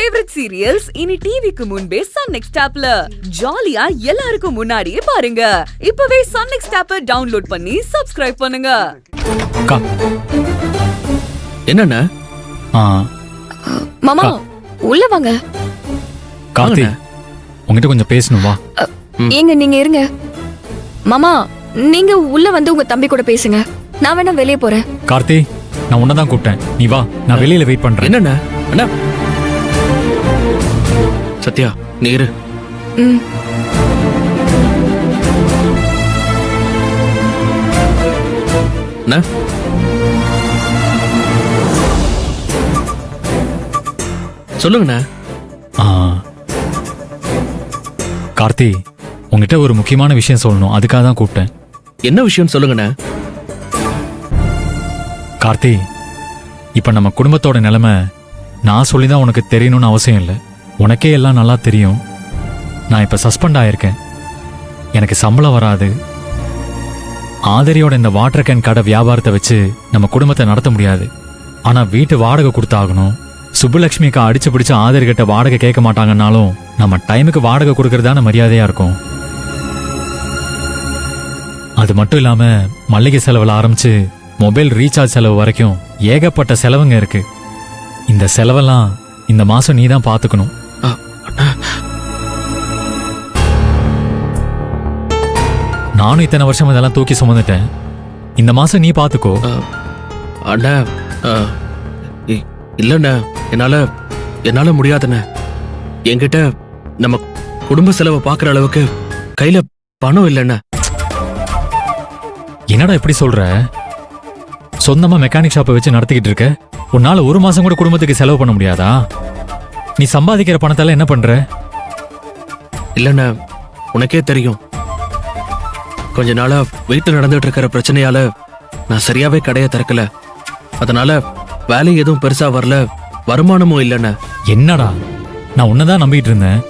Favourite serials இனி டிவிக்கு முன்பே சன் நெக்ஸ்ட் ஆப்ல ஜாலியா எல்லாருக்கும் முன்னாடியே பாருங்க. இப்பவே சன் நெக்ஸ்ட் ஆப்பை டவுன்லோட் பண்ணி சப்ஸ்கிரைப் பண்ணுங்க. என்னண்ணா? மாமா உள்ள வாங்க. கார்த்தி உங்ககிட்ட கொஞ்சம் பேசணும் வா. ஏங்க நீங்க இருங்க. மாமா நீங்க உள்ள வந்து உங்க தம்பி கூட பேசுங்க. நான் வேணா வெளியே போறேன். கார்த்தி நான் உன்னதான் கூப்பிட்டேன், நீ வா, நான் வெளியில வெயிட் பண்றேன். என்னண்ணா? அண்ணா சத்யா நீ இரு. அண்ணா சொல்லுங்கண்ணா. கார்த்தி உங்ககிட்ட ஒரு முக்கியமான விஷயம் சொல்லணும், அதுக்காக தான் கூப்பிட்டேன். என்ன விஷயம் சொல்லுங்கண்ணா. கார்த்தி இப்ப நம்ம குடும்பத்தோட நிலைமை நான் சொல்லிதான் உனக்கு தெரியணும்னு அவசியம் இல்லை. உனக்கே எல்லாம் நல்லா தெரியும். நான் இப்ப சஸ்பெண்ட் ஆயிருக்கேன், எனக்கு சம்பளம் வராது. ஆதரியோட இந்த வாட்டர் கேன் கடை வியாபாரத்தை வச்சு நம்ம குடும்பத்தை நடத்த முடியாது. ஆனா வீட்டு வாடகை கொடுத்தாகணும். சுப்புலட்சுமிக்கு அடிச்சு பிடிச்ச ஆதரி கிட்ட வாடகை கேட்க மாட்டாங்கன்னாலும் நம்ம டைமுக்கு வாடகை கொடுக்கறதான மரியாதையா இருக்கும். அது மட்டும் இல்லாம மளிகை செலவுல ஆரம்பிச்சு மொபைல் ரீசார்ஜ் செலவு வரைக்கும் ஏகப்பட்ட செலவுங்க இருக்கு. இந்த செலவெல்லாம் இந்த மாசம் நீ தான் பாத்துக்கணும். நானும் இத்தனை வருஷம் இதெல்லாம் தூக்கி சுமந்துட்டேன். இந்த மாசம் நீ பாத்துக்கோ. அண்ணா இல்லண்ணா, என்னால முடியாதுண்ணே. என்கிட்ட நம்ம குடும்ப செலவை பாக்குற அளவுக்கு கையில பணம் இல்லைண்ணா. என்னடா இப்படி சொல்ற? சொந்தமா மெக்கானிக் ஷாப்பை வச்சு நடத்திக்கிட்டு இருக்க, உன்னால ஒரு மாசம் கூட குடும்பத்துக்கு செலவு பண்ண முடியாதா? நீ சம்பாதிக்கிற பணத்தால என்ன பண்ற? இல்லண்ணா, உனக்கே தெரியும், கொஞ்ச நாளா வீட்டுல நடந்துட்டு இருக்கிற பிரச்சனையால நான் சரியாவே கடையை திறக்கல. அதனால வேலை எதுவும் பெருசா வரல, வருமானமும் இல்லைண்ணா. என்னடா, நான் உன்னதான் நம்பிட்டு இருந்தேன்.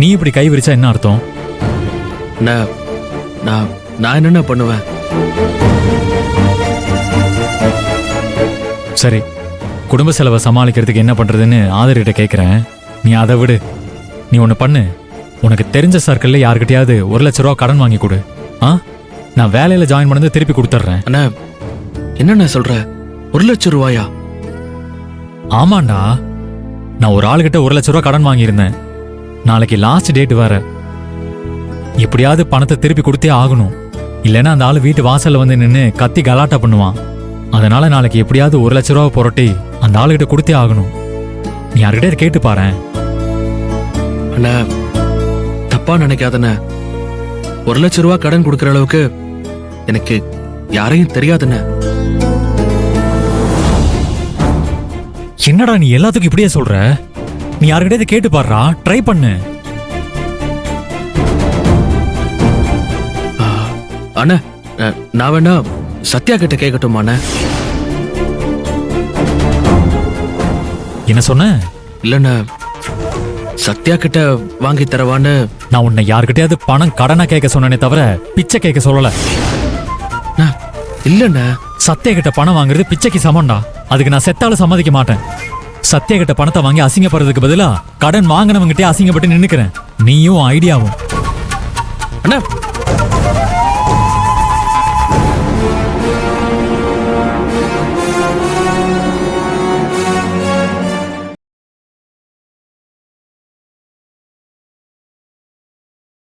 நீ இப்படி கை விரிச்சா என்ன அர்த்தம்? நான் என்னென்ன பண்ணுவேன்? சரி, குடும்ப செலவை சமாளிக்கிறதுக்கு என்ன பண்றதுன்னு ஆதரிட்ட கேட்கிறேன். நீ அதை விடு. நீ ஒண்ணு பண்ணு, உனக்கு தெரிஞ்ச சர்க்கிள்ல யாருக்கிட்டையாவது 1 லட்ச ரூபா கடன் வாங்கி கொடு. நான் வேலையில ஜாயின் பண்ணது திருப்பி கொடுத்துட்றேன். அண்ணா என்னண்ணா சொல்ற? 1 லட்சம் ரூபாயா? ஆமாண்டா, நான் ஒரு ஆளுகிட்ட 1 லட்ச ரூபா கடன் வாங்கியிருந்தேன். நாளைக்கு லாஸ்ட் டேட் வேற. எப்படியாவது பணத்தை திருப்பி கொடுத்தே ஆகணும். இல்லைன்னா அந்த ஆளு வீட்டு வாசல்ல வந்து நின்று கத்தி கலாட்டா பண்ணுவான். அதனால நாளைக்கு எப்படியாவது 1 லட்ச ரூபா புரட்டி அந்த ஆளுகிட்ட கொடுத்தே ஆகணும். நீ யார்கிட்ட கேட்டு பாரு. அண்ணா தப்பா நினைக்காதண்ண. 1 லட்ச ரூபா கடன் கொடுக்கற அளவுக்கு எனக்கு யாரையும் தெரியாதுண்ண. என்னடா நீ எல்லாத்துக்கும் இப்படியே சொல்ற? நீ யார்கிட்ட கேட்டு பாருடா, ட்ரை பண்ணு. அண்ணா நான் வேணா சத்யா கிட்ட கேட்கட்டுமா? என்ன சொன்ன? இல்லண்ணா, சத்யா கிட்ட வாங்கி தரவான்னு. நான் உன்னை யார்கிட்டயாவது பணம் கடனா கேட்க சொன்னனே தவிர பிச்சை கேட்க சொல்லல. இல்லண்ணா, சத்யா கிட்ட பணம் வாங்குறது பிச்சைக்கு சமம்டா. அதுக்கு நான் செத்தாலும் சம்மதிக்க மாட்டேன். சத்யா கிட்ட பணத்தை வாங்கி அசிங்கப்படுறதுக்கு பதிலா கடன் வாங்கினவங்கிட்டே அசிங்கப்பட்டு நின்னுக்கிறேன். நீயும் ஐடியாவும். அண்ணா